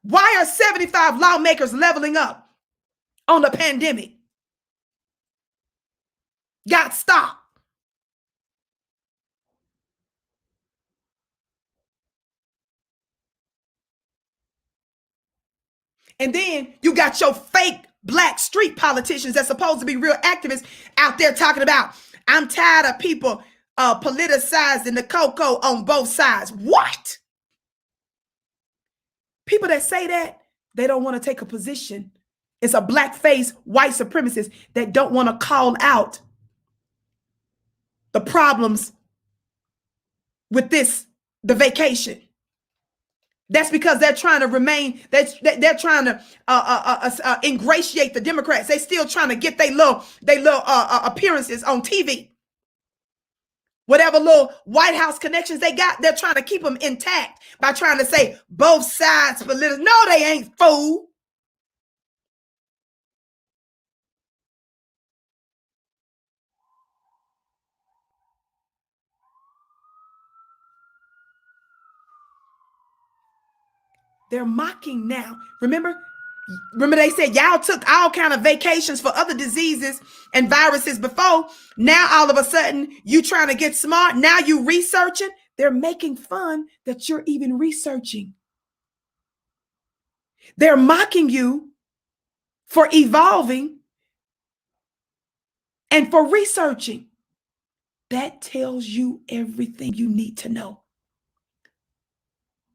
Why are 75 lawmakers leveling up on the pandemic? Got stopped. And then you got your fake black street politicians that's supposed to be real activists out there talking about, I'm tired of people politicizing the cocoa on both sides. What? People that say that, they don't want to take a position. It's a blackface white supremacist that don't want to call out the problems with the vacation. That's because they're trying to remain, they're trying to ingratiate the Democrats. They still trying to get their little appearances on TV. Whatever little White House connections they got, they're trying to keep them intact by trying to say both sides political. No, they ain't, fool. They're mocking now. Remember they said y'all took all kind of vacations for other diseases and viruses before. Now all of a sudden you trying to get smart. Now you researching. They're making fun that you're even researching. They're mocking you for evolving and for researching. That tells you everything you need to know.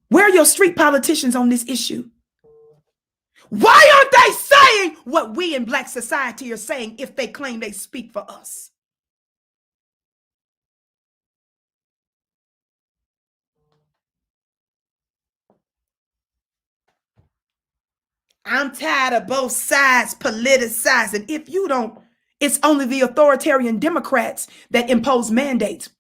Where are your street politicians on this issue? Why aren't they saying what we in Black society are saying if they claim they speak for us? I'm tired of both sides politicizing. If you don't, it's only the authoritarian Democrats that impose mandates.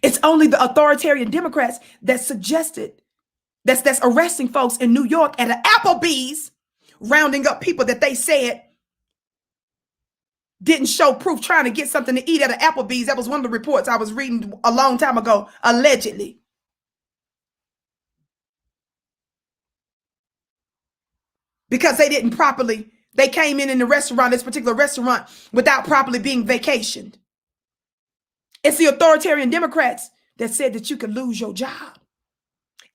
It's only the authoritarian Democrats that suggested that's arresting folks in New York at an Applebee's, rounding up people that they said didn't show proof, trying to get something to eat at an Applebee's. That was one of the reports I was reading a long time ago, allegedly. Because they didn't properly, they came in the restaurant, this particular restaurant, without properly being vacationed. It's the authoritarian Democrats that said that you could lose your job.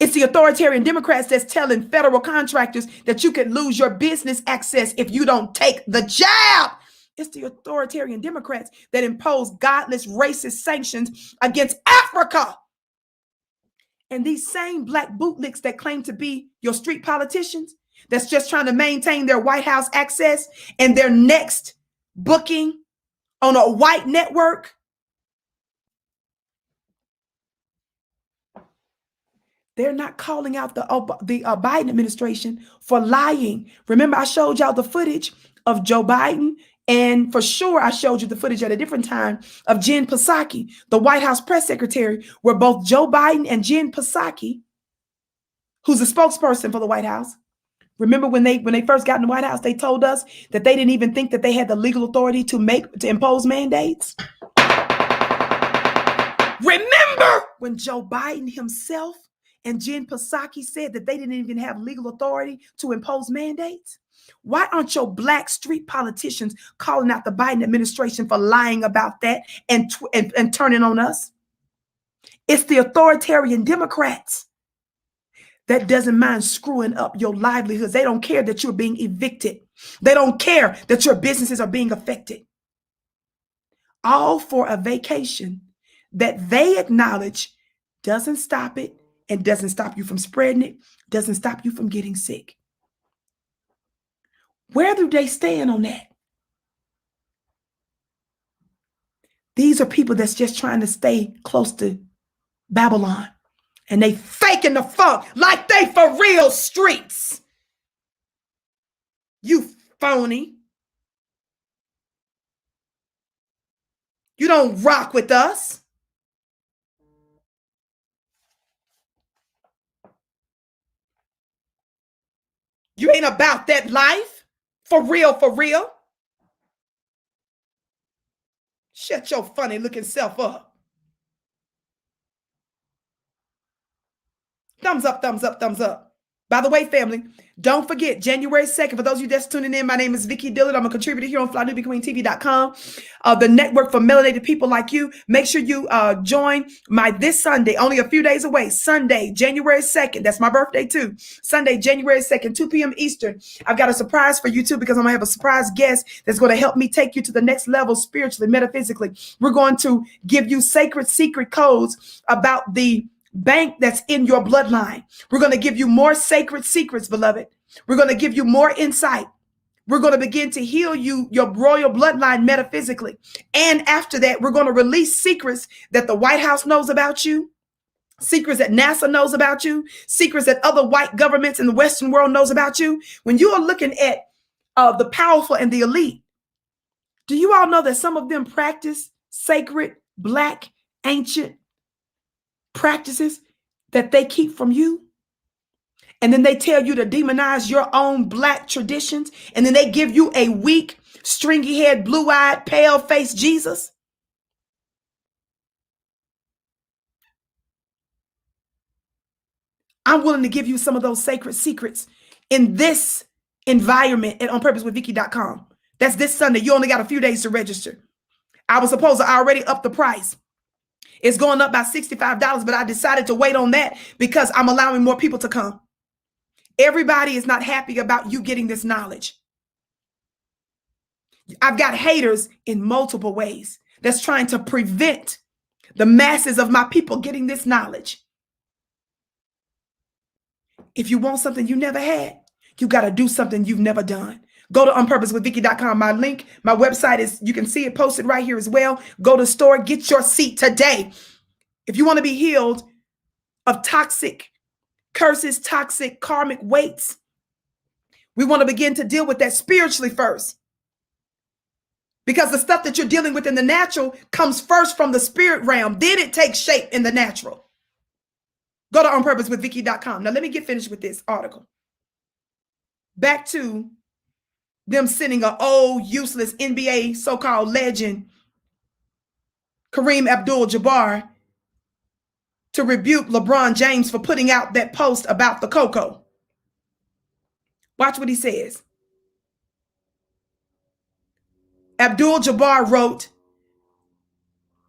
It's the authoritarian Democrats that's telling federal contractors that you could lose your business access if you don't take the job. It's the authoritarian Democrats that impose godless, racist sanctions against Africa. And these same black bootlicks that claim to be your street politicians, that's just trying to maintain their White House access and their next booking on a white network, They're not calling out the Biden administration for lying. Remember, I showed y'all the footage of Joe Biden, and for sure, I showed you the footage at a different time of Jen Psaki, the White House press secretary, where both Joe Biden and Jen Psaki, who's a spokesperson for the White House. Remember when they first got in the White House, they told us that they didn't even think that they had the legal authority to impose mandates. Remember when Joe Biden himself and Jen Psaki said that they didn't even have legal authority to impose mandates? Why aren't your black street politicians calling out the Biden administration for lying about that and turning on us? It's the authoritarian Democrats that doesn't mind screwing up your livelihoods. They don't care that you're being evicted. They don't care that your businesses are being affected. All for a vacation that they acknowledge doesn't stop it and doesn't stop you from spreading it, doesn't stop you from getting sick. Where do they stand on that? These are people that's just trying to stay close to Babylon. And they faking the funk like they for real streets. You phony. You don't rock with us. You ain't about that life. For real, for real. Shut your funny looking self up. Thumbs up, thumbs up, thumbs up. By the way, family, don't forget, January 2nd, for those of you that's tuning in, my name is Vicki Dillard. I'm a contributor here on FlyNewBigQueenTV.com, the network for melanated people like you. Make sure you join my this Sunday, only a few days away, Sunday, January 2nd. That's my birthday too. Sunday, January 2nd, 2 p.m. Eastern. I've got a surprise for you too, because I'm going to have a surprise guest that's going to help me take you to the next level spiritually, metaphysically. We're going to give you sacred secret codes about the bank that's in your bloodline. We're going to give you more sacred secrets, beloved. We're going to give you more insight. We're going to begin to heal you, your royal bloodline metaphysically. And after that, we're going to release secrets that the White House knows about you, secrets that NASA knows about you, secrets that other white governments in the Western world knows about you. When you are looking at the powerful and the elite, do you all know that some of them practice sacred, black, ancient practices that they keep from you? And then they tell you to demonize your own black traditions. And then they give you a weak, stringy head, blue-eyed, pale-faced Jesus. I'm willing to give you some of those sacred secrets in this environment at onpurposewithvicky.com. That's this Sunday. You only got a few days to register. I was supposed to already up the price. It's going up by $65, but I decided to wait on that because I'm allowing more people to come. Everybody is not happy about you getting this knowledge. I've got haters in multiple ways that's trying to prevent the masses of my people getting this knowledge. If you want something you never had, you got to do something you've never done. Go to onpurposewithvicky.com. My link, my website is, you can see it posted right here as well. Go to the store, get your seat today. If you want to be healed of toxic curses, toxic karmic weights, we want to begin to deal with that spiritually first. Because the stuff that you're dealing with in the natural comes first from the spirit realm. Then it takes shape in the natural. Go to onpurposewithvicky.com. Now let me get finished with this article. Back to them sending an old, useless NBA so-called legend, Kareem Abdul-Jabbar, to rebuke LeBron James for putting out that post about the cocoa. Watch what he says. Abdul-Jabbar wrote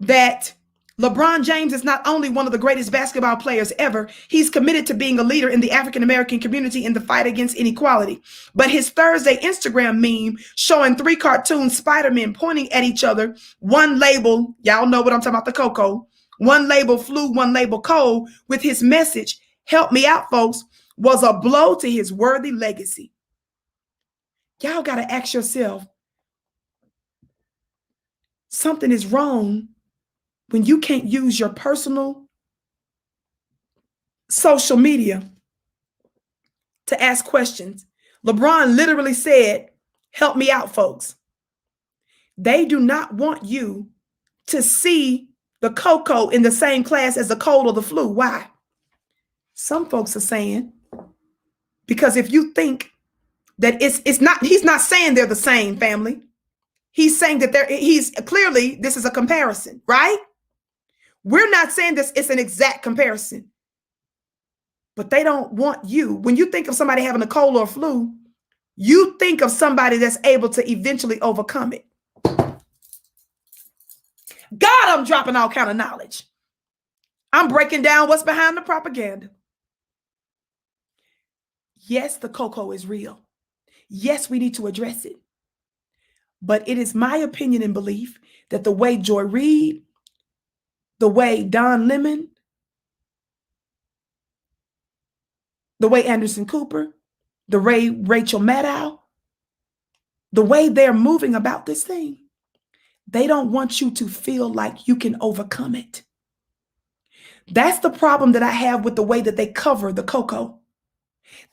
that LeBron James is not only one of the greatest basketball players ever, he's committed to being a leader in the African-American community in the fight against inequality. But his Thursday Instagram meme showing 3 cartoon Spider-Men pointing at each other, one label, y'all know what I'm talking about, the cocoa, one label flu, one label cold, with his message, "Help me out, folks," was a blow to his worthy legacy. Y'all got to ask yourself, something is wrong when you can't use your personal social media to ask questions. LeBron literally said, help me out, folks. They do not want you to see the cocoa in the same class as the cold or the flu. Why? Some folks are saying, because if you think that it's not, he's not saying they're the same, family. He's saying that he's clearly, this is a comparison, right? We're not saying this, it's an exact comparison. But they don't want you, when you think of somebody having a cold or flu, you think of somebody that's able to eventually overcome it. God, I'm dropping all kind of knowledge. I'm breaking down what's behind the propaganda. Yes, the cocoa is real. Yes, we need to address it. But it is my opinion and belief that the way Joy Reid, the way Don Lemon, the way Anderson Cooper, the way Rachel Maddow, the way they're moving about this thing, they don't want you to feel like you can overcome it. That's the problem that I have with the way that they cover the cocoa.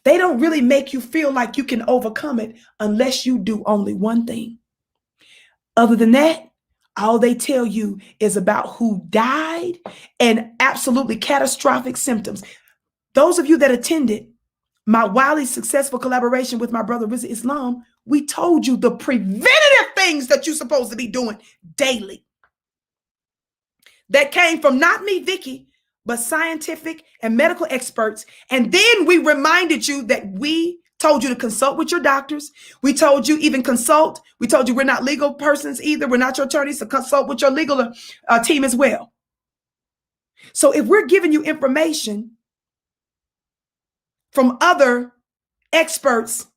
They don't really make you feel like you can overcome it unless you do only one thing. Other than that, all they tell you is about who died and absolutely catastrophic symptoms. Those of you that attended my wildly successful collaboration with my brother Rizza Islam, we told you the preventative things that you're supposed to be doing daily. That came from not me, Vicki, but scientific and medical experts. And then we reminded you that we told you to consult with your doctors. We told you even consult. We told you we're not legal persons either. We're not your attorneys, so consult with your legal team as well. So if we're giving you information from other experts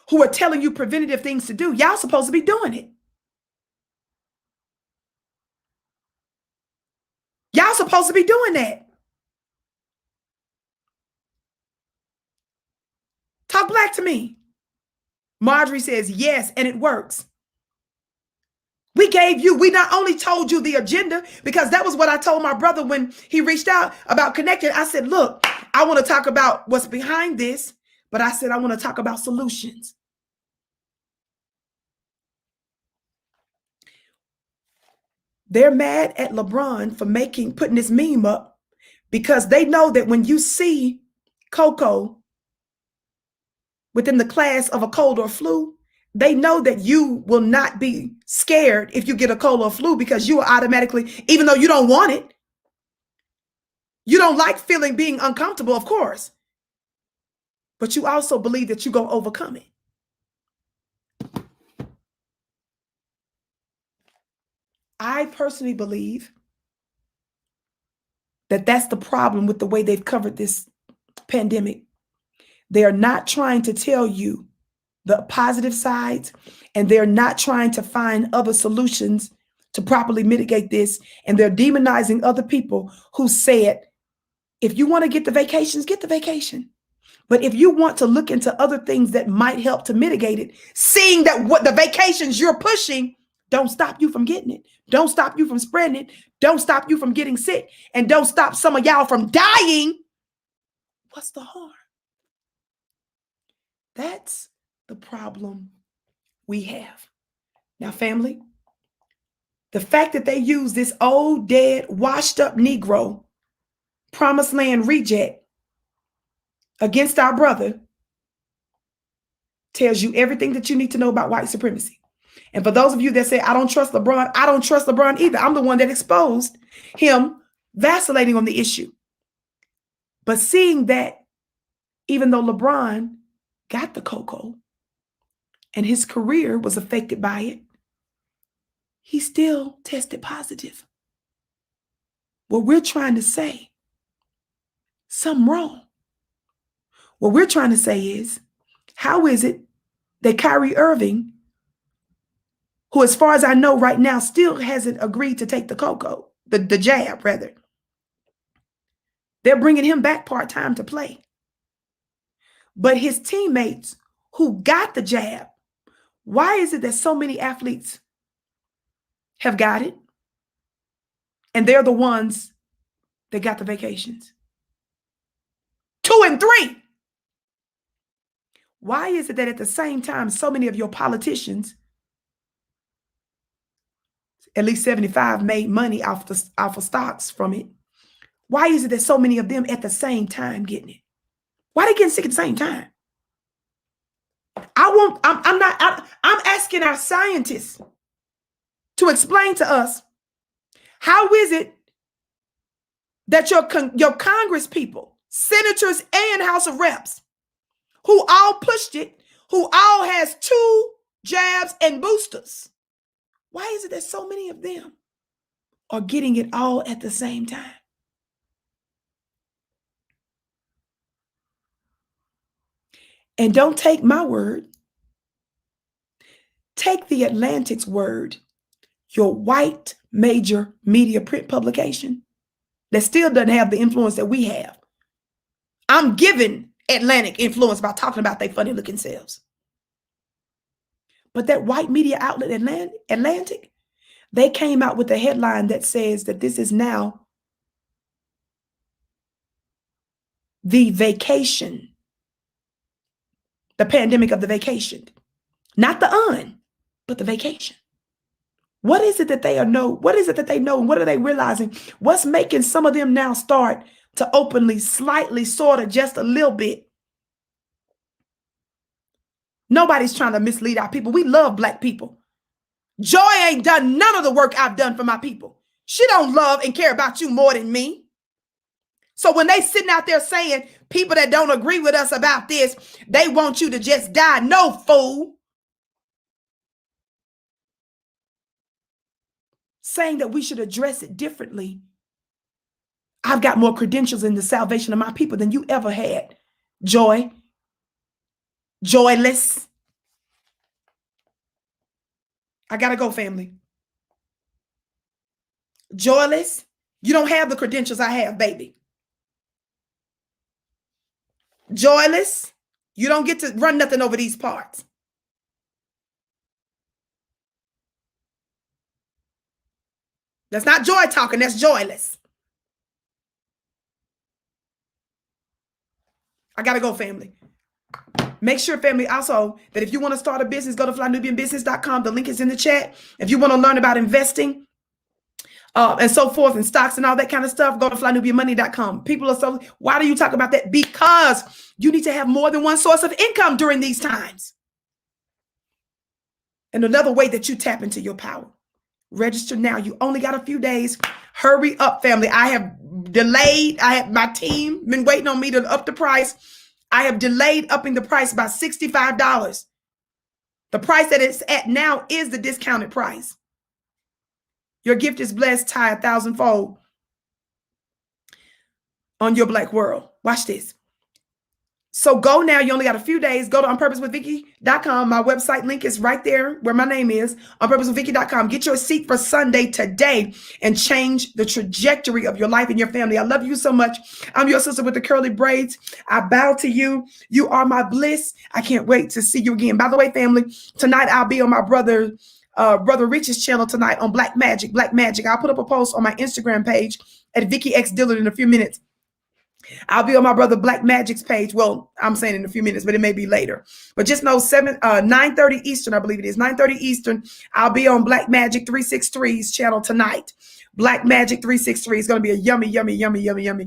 who are telling you preventative things to do, y'all supposed to be doing it. Y'all supposed to be doing that. Talk black to me. Marjorie says, yes, and it works. We not only told you the agenda, because that was what I told my brother when he reached out about connecting. I said, look, I want to talk about what's behind this, but I said, I want to talk about solutions. They're mad at LeBron for putting this meme up because they know that when you see cocoa within the class of a cold or flu, they know that you will not be scared if you get a cold or flu because you will automatically, even though you don't want it, you don't like being uncomfortable, of course, but you also believe that you're going to overcome it. I personally believe that that's the problem with the way they've covered this pandemic. They are not trying to tell you the positive sides, and they're not trying to find other solutions to properly mitigate this. And they're demonizing other people who said, if you want to get the vacations, get the vacation. But if you want to look into other things that might help to mitigate it, seeing that what the vacations you're pushing don't stop you from getting it, don't stop you from spreading it, don't stop you from getting sick, and don't stop some of y'all from dying, what's the harm? That's the problem we have. Now, family, the fact that they use this old, dead, washed up Negro, promised land reject against our brother tells you everything that you need to know about white supremacy. And for those of you that say, I don't trust LeBron, I don't trust LeBron either. I'm the one that exposed him vacillating on the issue. But seeing that even though LeBron got the cocoa and his career was affected by it, he still tested positive. What we're trying to say, something wrong. What we're trying to say is, how is it that Kyrie Irving, who as far as I know right now still hasn't agreed to take the cocoa, the jab rather, they're bringing him back part-time to play. But his teammates who got the jab, why is it that so many athletes have got it and they're the ones that got the vacations? 2 and 3. Why is it that at the same time, so many of your politicians, at least 75, made money off of stocks from it? Why is it that so many of them at the same time getting it? Why they getting sick at the same time? I'm asking our scientists to explain to us, how is it that your Congress people, senators and House of Reps, who all pushed it, who all has 2 jabs and boosters, why is it that so many of them are getting it all at the same time? And don't take my word. Take the Atlantic's word, your white major media print publication that still doesn't have the influence that we have. I'm giving Atlantic influence by talking about their funny looking selves. But that white media outlet, Atlantic, they came out with a headline that says that this is now the vacation, the pandemic of the vacation, not the but the vacation. What is it that they know? What is it that they know? And what are they realizing? What's making some of them now start to openly, slightly, sort of, just a little bit? Nobody's trying to mislead our people. We love Black people. Joy ain't done none of the work I've done for my people. She don't love and care about you more than me. So when they sitting out there saying people that don't agree with us about this, they want you to just die. No, fool. Saying that we should address it differently. I've got more credentials in the salvation of my people than you ever had. Joy. Joyless. I gotta go, family. Joyless. You don't have the credentials I have, baby. Joyless. You don't get to run nothing over these parts. That's not joy talking, that's joyless. I gotta go, family. Make sure, family, also that if you want to start a business, go to flynubianbusiness.com. The link is in the chat. If you want to learn about investing and so forth, and stocks and all that kind of stuff, go to flynubianmoney.com. People are so, why do you talk about that? Because you need to have more than one source of income during these times. And another way that you tap into your power. Register now. You only got a few days. Hurry up, family. I have delayed. My team been waiting on me to up the price. I have delayed upping the price by $65. The price that it's at now is the discounted price. Your gift is blessed, tie 1,000-fold on your Black world. Watch this. So go now. You only got a few days. Go to onpurposewithvicki.com. My website link is right there where my name is, onpurposewithvicki.com. Get your seat for Sunday today and change the trajectory of your life and your family. I love you so much. I'm your sister with the curly braids. I bow to you. You are my bliss. I can't wait to see you again. By the way, family, tonight I'll be on my brother Rich's channel tonight on Black Magic. I'll put up a post on my Instagram page at Vicki X Dillard in a few minutes. I'll be on my brother Black Magic's page. Well, I'm saying in a few minutes, but it may be later. But just know 9:30 Eastern, I believe it is 9:30 Eastern. I'll be on Black Magic 363's channel tonight. Black Magic 363 is going to be a yummy, yummy, yummy, yummy, yummy